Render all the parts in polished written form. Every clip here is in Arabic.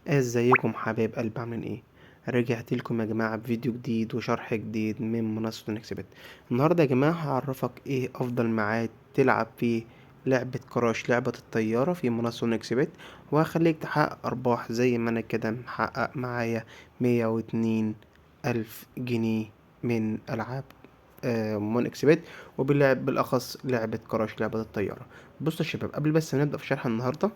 ازيكم حبايب قلب، عاملين ايه؟ رجعت لكم يا جماعه بفيديو جديد وشرح جديد من منصه نكسبت. النهارده يا جماعه هعرفك ايه افضل ميعاد تلعب فيه لعبه كراش، لعبه الطياره في منصه نكسبت، وهخليك تحقق ارباح زي ما انا كده محقق معايا 102 الف جنيه من العاب مون اكسبت، وباللعب بالاخص لعبه كراش، لعبه الطياره. بصوا يا شباب، قبل بس ما نبدا في شرح النهارده،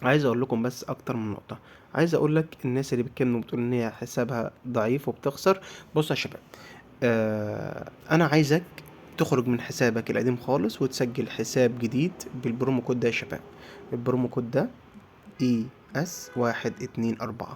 عايز اقول لكم بس اكتر من نقطه. عايز اقول لك الناس اللي بتكلم وبتقول ان هي حسابها ضعيف وبتخسر. بص يا شباب، انا عايزك تخرج من حسابك القديم خالص وتسجل حساب جديد بالبرومو كود ده يا شباب. البرومو كود ده ES124.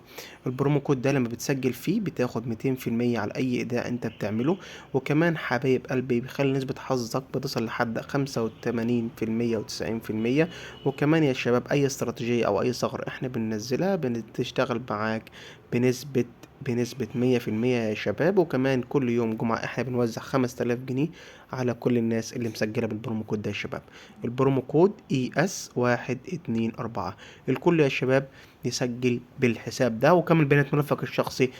البرومو كود ده لما بتسجل فيه بتاخد 200% على أي إيداع أنت بتعمله، وكمان حبايب قلبي بيخلي نسبة حظك بتصل لحد 85% و90%. وكمان يا شباب، أي استراتيجية أو أي ثغرة احنا بننزلها بتشتغل معاك بنسبة بنسبة 100% يا شباب. وكمان كل يوم جمعة احنا بنوزع 5000 جنيه على كل الناس اللي مسجلة بالبرومو كود ده يا شباب. البرومو كود ES124. الكل يا شباب يسجل بالحساب ده وكمل بيانات ملفك الشخصي،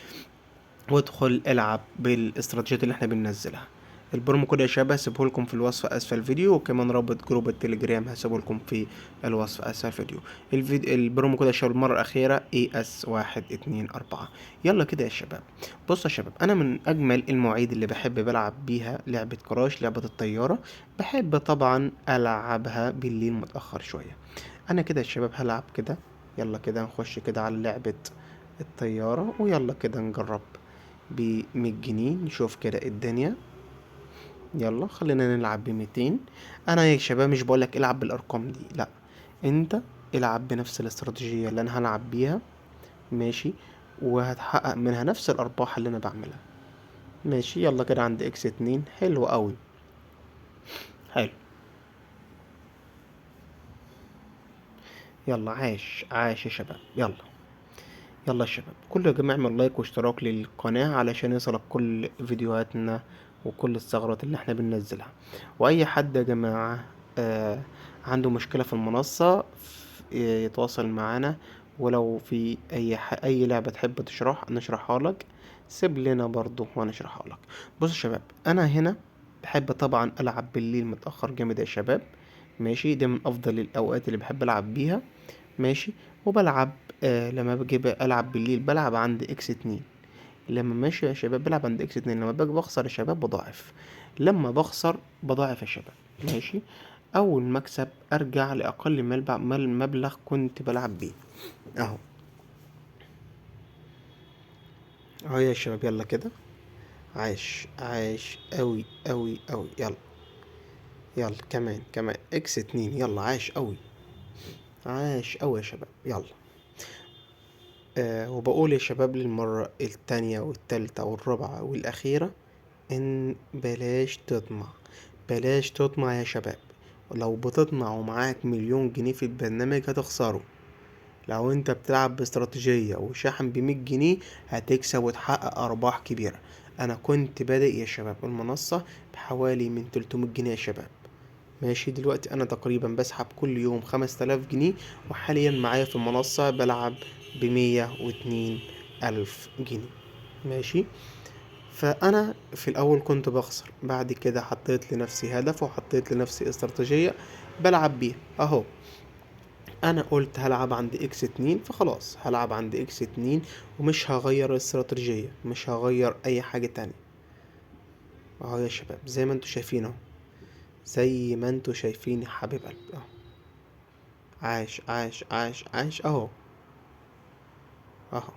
وادخل العب بالاستراتيجيات اللي احنا بننزلها. البرومو كود يا شباب هسيبه لكم في الوصف اسفل الفيديو، وكمان رابط جروب التليجرام هسيبه لكم في الوصف اسفل الفيديو. البرومو كود يا شباب المره الاخيره ES124. يلا كده يا شباب. بص يا شباب، انا من اجمل المواعيد اللي بحب بلعب بيها لعبه كراش، لعبه الطياره. بحب طبعا العبها بالليل متاخر شويه. انا كده يا شباب هلعب كده. يلا كده نخش كده على لعبة الطيارة، ويلا كده نجرب ب100 جنيه نشوف كده الدنيا. يلا خلينا نلعب ب200. انا يا شباب مش بقولك العب بالارقام دي، لا، انت العب بنفس الاستراتيجية اللي انا هلعب بيها، ماشي، وهتحقق منها نفس الارباح اللي انا بعملها. ماشي، يلا كده عند X2. حلو قوي، حلو. يلا عاش عاش يا شباب. يلا يا شباب، كله يا جماعة اعمل لايك واشتراك للقناة علشان يوصلك كل فيديوهاتنا وكل الثغرات اللي احنا بننزلها. واي حد يا جماعة عنده مشكلة في المنصة يتواصل معانا. ولو في اي لعبة تحب نشرحها لك، سيب لنا برضو ونشرحها لك. بص يا شباب، انا هنا بحب طبعا العب بالليل متأخر جامد يا شباب. ماشي، دي من افضل الاوقات اللي بحب العب بيها. ماشي، وبلعب لما باجي العب بالليل بلعب عند X2. لما ماشي يا شباب بلعب عند X2. لما باجي بخسر يا شباب بضاعف. لما بخسر بضاعف يا شباب. ماشي، اول مكسب ارجع لاقل مبلغ كنت بلعب بيه. اهو، اهو يا شباب. يلا كده، عاش عاش قوي قوي قوي. يلا يلا كمان X2. يلا عاش قوي، عاش قوي يا شباب. يلا وبقول يا شباب للمرة التانية والتالتة والرابعة والأخيرة، إن بلاش تطمع. بلاش تطمع يا شباب. لو بتطمع ومعاك 1,000,000 جنيه في البرنامج هتخسره. لو انت بتلعب باستراتيجية وشاحن ب100 جنيه هتكسب وتحقق أرباح كبيرة. أنا كنت بادئ يا شباب المنصة بحوالي من 300 جنيه يا شباب. ماشي، دلوقتي أنا تقريبا بسحب كل يوم 5000 جنيه، وحاليا معايا في المنصة بلعب ب102 ألف جنيه. ماشي، فانا في الاول كنت بخسر، بعد كده حطيت لنفسي هدف وحطيت لنفسي استراتيجية بلعب بيها. اهو، انا قلت هلعب عند X2 فخلاص هلعب عند X2، ومش هغير الاستراتيجية، مش هغير اي حاجة تانية. اهو يا شباب زي ما انتوا شايفين، اهو زي ما انتوا شايفين يا حبيب قلبي. اهو عاش عاش عاش عاش. اهو اهو،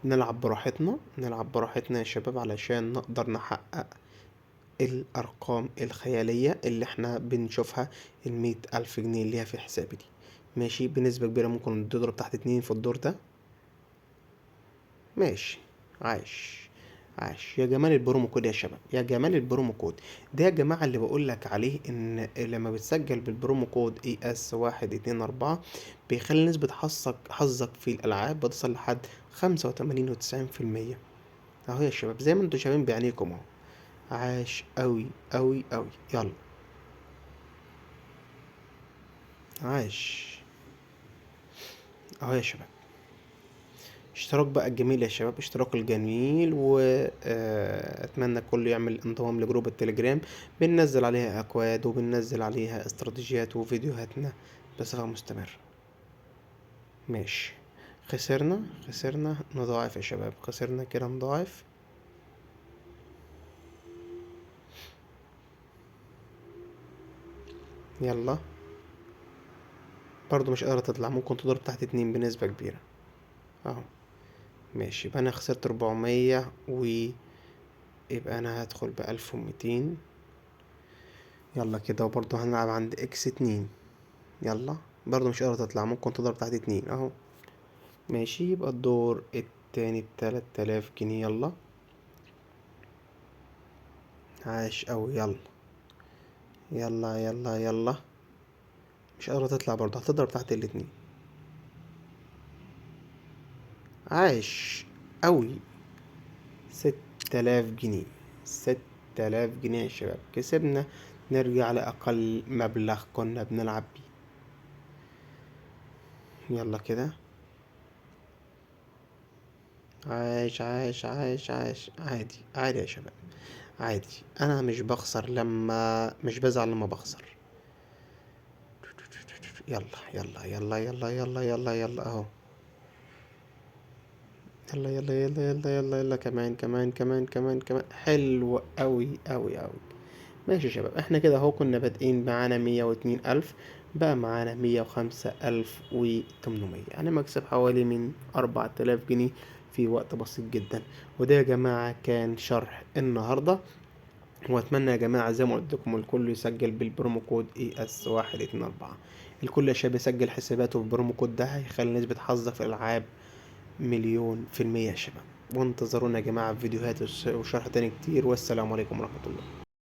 نلعب براحتنا، نلعب براحتنا يا شباب علشان نقدر نحقق الأرقام الخيالية اللي احنا بنشوفها. 100 ألف جنيه اللي هي في حسابي دي، ماشي، بنسبة كبيرة ممكن تضرب تحت 2 في الدور ده. ماشي، عاش عاش يا جمال البرومو كود يا شباب، يا جمال البرومو كود ده يا جماعة اللي بقولك عليه، ان لما بتسجل بالبرومو كود ES124 بيخلي نسبة حظك في الألعاب بتصل لحد 85 و90%. اهو يا شباب زي ما انتوا شايفين بعينيكم اهو. عاش أوي أوي أوي. يلا عاش. اهو يا شباب، اشتراك بقى الجميل يا شباب، اشتراك الجميل، واتمنى كله يعمل انضمام لجروب التليجرام. بننزل عليها اكواد وبننزل عليها استراتيجيات وفيديوهاتنا بصفة مستمرة. ماشي. خسرنا نضاعف يا شباب، خسرنا كده نضاعف. يلا، برضو مش قادرة تطلع، ممكن تضرب تحت 2 بنسبة كبيرة اهو. ماشي، يبقى انا خسرت 400 يبقى انا هدخل ب1200. يلا كده، وبرضو هنلعب عند x2. يلا، برضو مش قادرة تطلع، ممكن تضرب تحت 2 اهو. ماشي، يبقى الدور التاني ب3000 جنيه. يلا، عاش اوي. يلا يلا يلا يلا، مش قادرة تطلع، برضو هتضرب تحت الاتنين. عاش اوي. 6000 جنيه. 6000 جنيه يا شباب، كسبنا. نرجع لأقل مبلغ كنا بنلعب بيه. يلا كده، عايش عايش عايش عايش. عادي عادي يا شباب، عادي. انا مش بزعل لما بخسر. يلا يلا يلا يلا يلا يلا يلا اهو. يلا يلا يلا يلا يلا يلا، كمان كمان كمان كمان كمان. حلو اوي اوي اوي. ماشي يا شباب، احنا كده اهو كنا بادئين معانا 102 ألف، بقى معانا 105 ألف و800، يعني مكسب حوالي من 4000 جنيه في وقت بسيط جدا. وده يا جماعة كان شرح النهاردة. واتمنى يا جماعة زي ما قلت لكم الكل يسجل بالبرومو كود ES124. الكل يا شباب يسجل حساباته بالبرومو كود ده، هيخلي نسبة حظك في الألعاب 1000000% يا شباب. وانتظرونا يا جماعة في فيديوهات وشرح تاني كتير، والسلام عليكم ورحمة الله.